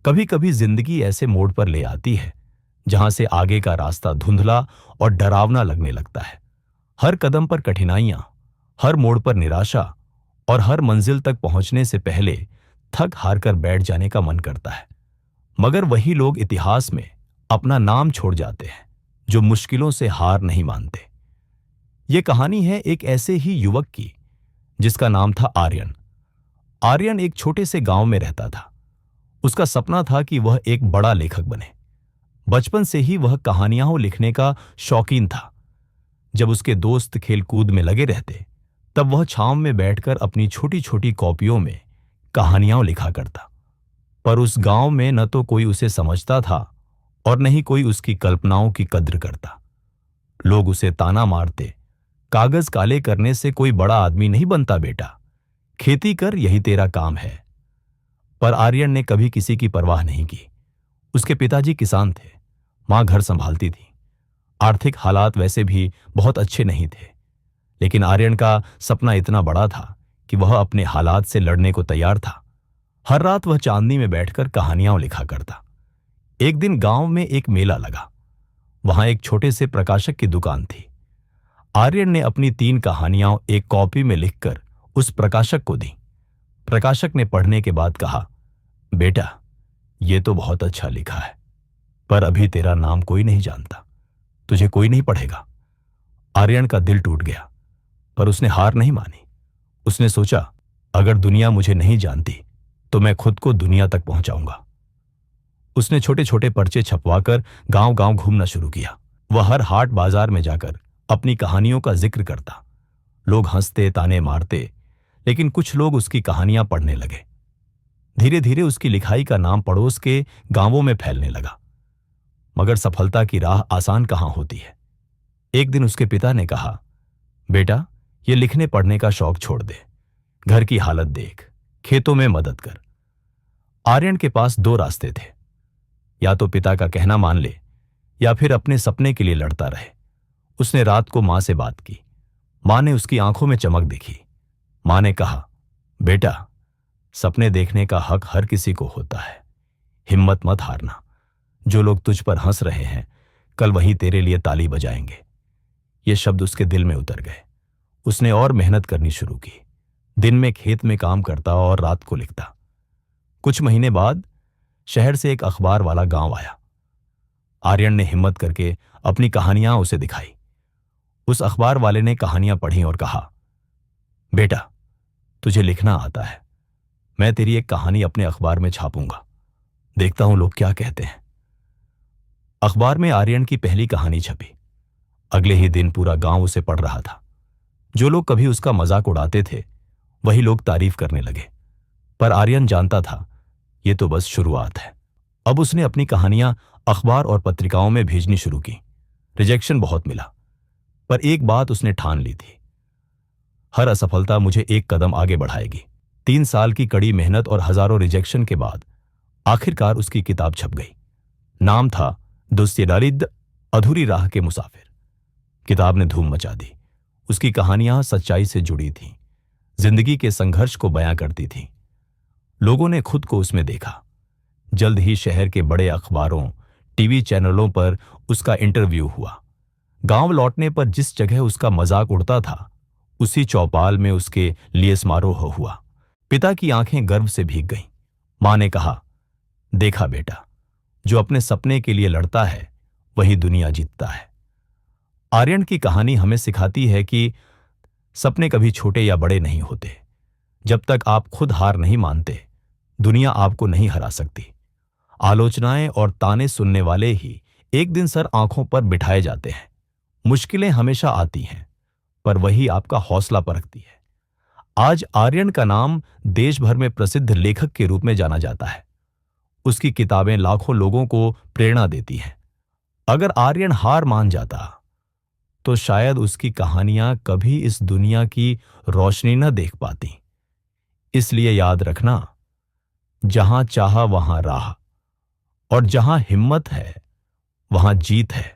कभी कभी जिंदगी ऐसे मोड़ पर ले आती है जहां से आगे का रास्ता धुंधला और डरावना लगने लगता है। हर कदम पर कठिनाइयां, हर मोड़ पर निराशा और हर मंजिल तक पहुंचने से पहले थक हार कर बैठ जाने का मन करता है। मगर वही लोग इतिहास में अपना नाम छोड़ जाते हैं जो मुश्किलों से हार नहीं मानते। ये कहानी है एक ऐसे ही युवक की जिसका नाम था आर्यन। आर्यन एक छोटे से गांव में रहता था। उसका सपना था कि वह एक बड़ा लेखक बने। बचपन से ही वह कहानियां लिखने का शौकीन था। जब उसके दोस्त खेल कूद में लगे रहते, तब वह छांव में बैठकर अपनी छोटी छोटी कॉपियों में कहानियां लिखा करता। पर उस गांव में न तो कोई उसे समझता था और न ही कोई उसकी कल्पनाओं की कद्र करता। लोग उसे ताना मारते, कागज काले करने से कोई बड़ा आदमी नहीं बनता बेटा, खेती कर यही तेरा काम है। पर आर्यन ने कभी किसी की परवाह नहीं की। उसके पिताजी किसान थे, मां घर संभालती थी। आर्थिक हालात वैसे भी बहुत अच्छे नहीं थे, लेकिन आर्यन का सपना इतना बड़ा था कि वह अपने हालात से लड़ने को तैयार था। हर रात वह चांदनी में बैठकर कहानियां लिखा करता। एक दिन गांव में एक मेला लगा। वहां एक छोटे से प्रकाशक की दुकान थी। आर्यन ने अपनी 3 कहानियां एक कॉपी में लिखकर उस प्रकाशक को दी। प्रकाशक ने पढ़ने के बाद कहा, बेटा, ये तो बहुत अच्छा लिखा है, पर अभी तेरा नाम कोई नहीं जानता, तुझे कोई नहीं पढ़ेगा। आर्यन का दिल टूट गया, पर उसने हार नहीं मानी। उसने सोचा, अगर दुनिया मुझे नहीं जानती तो मैं खुद को दुनिया तक पहुंचाऊंगा। उसने छोटे छोटे पर्चे छपवाकर गांव गांव घूमना शुरू किया। वह हर हाट बाजार में जाकर अपनी कहानियों का जिक्र करता। लोग हंसते, ताने मारते, लेकिन कुछ लोग उसकी कहानियां पढ़ने लगे। धीरे धीरे उसकी लिखाई का नाम पड़ोस के गांवों में फैलने लगा। मगर सफलता की राह आसान कहां होती है। एक दिन उसके पिता ने कहा, बेटा, ये लिखने पढ़ने का शौक छोड़ दे, घर की हालत देख, खेतों में मदद कर। आर्यन के पास 2 रास्ते थे, या तो पिता का कहना मान ले या फिर अपने सपने के लिए लड़ता रहे। उसने रात को मां से बात की। मां ने उसकी आंखों में चमक देखी। मां ने कहा, बेटा, सपने देखने का हक हर किसी को होता है, हिम्मत मत हारना। जो लोग तुझ पर हंस रहे हैं, कल वही तेरे लिए ताली बजाएंगे। ये शब्द उसके दिल में उतर गए। उसने और मेहनत करनी शुरू की। दिन में खेत में काम करता और रात को लिखता। कुछ महीने बाद शहर से एक अखबार वाला गांव आया। आर्यन ने हिम्मत करके अपनी कहानियां उसे दिखाई। उस अखबार वाले ने कहानियां पढ़ी और कहा, बेटा, तुझे लिखना आता है, मैं तेरी एक कहानी अपने अखबार में छापूंगा, देखता हूं लोग क्या कहते हैं। अखबार में आर्यन की पहली कहानी छपी। अगले ही दिन पूरा गांव उसे पढ़ रहा था। जो लोग कभी उसका मजाक उड़ाते थे, वही लोग तारीफ करने लगे। पर आर्यन जानता था, ये तो बस शुरुआत है। अब उसने अपनी कहानियां अखबार और पत्रिकाओं में भेजनी शुरू की। रिजेक्शन बहुत मिला, पर एक बात उसने ठान ली थी, हर असफलता मुझे एक कदम आगे बढ़ाएगी। 3 साल की कड़ी मेहनत और हजारों रिजेक्शन के बाद आखिरकार उसकी किताब छप गई। नाम था दुस्यदालिद, अधूरी राह के मुसाफिर। किताब ने धूम मचा दी। उसकी कहानियां सच्चाई से जुड़ी थीं, जिंदगी के संघर्ष को बयां करती थीं। लोगों ने खुद को उसमें देखा। जल्द ही शहर के बड़े अखबारों, टीवी चैनलों पर उसका इंटरव्यू हुआ। गांव लौटने पर जिस जगह उसका मजाक उड़ता था, उसी चौपाल में उसके लिए समारोह हुआ। पिता की आंखें गर्व से भीग गईं। मां ने कहा, देखा बेटा, जो अपने सपने के लिए लड़ता है वही दुनिया जीतता है। आर्यन की कहानी हमें सिखाती है कि सपने कभी छोटे या बड़े नहीं होते। जब तक आप खुद हार नहीं मानते, दुनिया आपको नहीं हरा सकती। आलोचनाएं और ताने सुनने वाले ही एक दिन सर आंखों पर बिठाए जाते हैं। मुश्किलें हमेशा आती हैं, पर वही आपका हौसला परखती है। आज आर्यन का नाम देश भर में प्रसिद्ध लेखक के रूप में जाना जाता है। उसकी किताबें लाखों लोगों को प्रेरणा देती हैं। अगर आर्यन हार मान जाता तो शायद उसकी कहानियां कभी इस दुनिया की रोशनी न देख पाती। इसलिए याद रखना, जहां चाहा वहां राह, और जहां हिम्मत है वहां जीत है।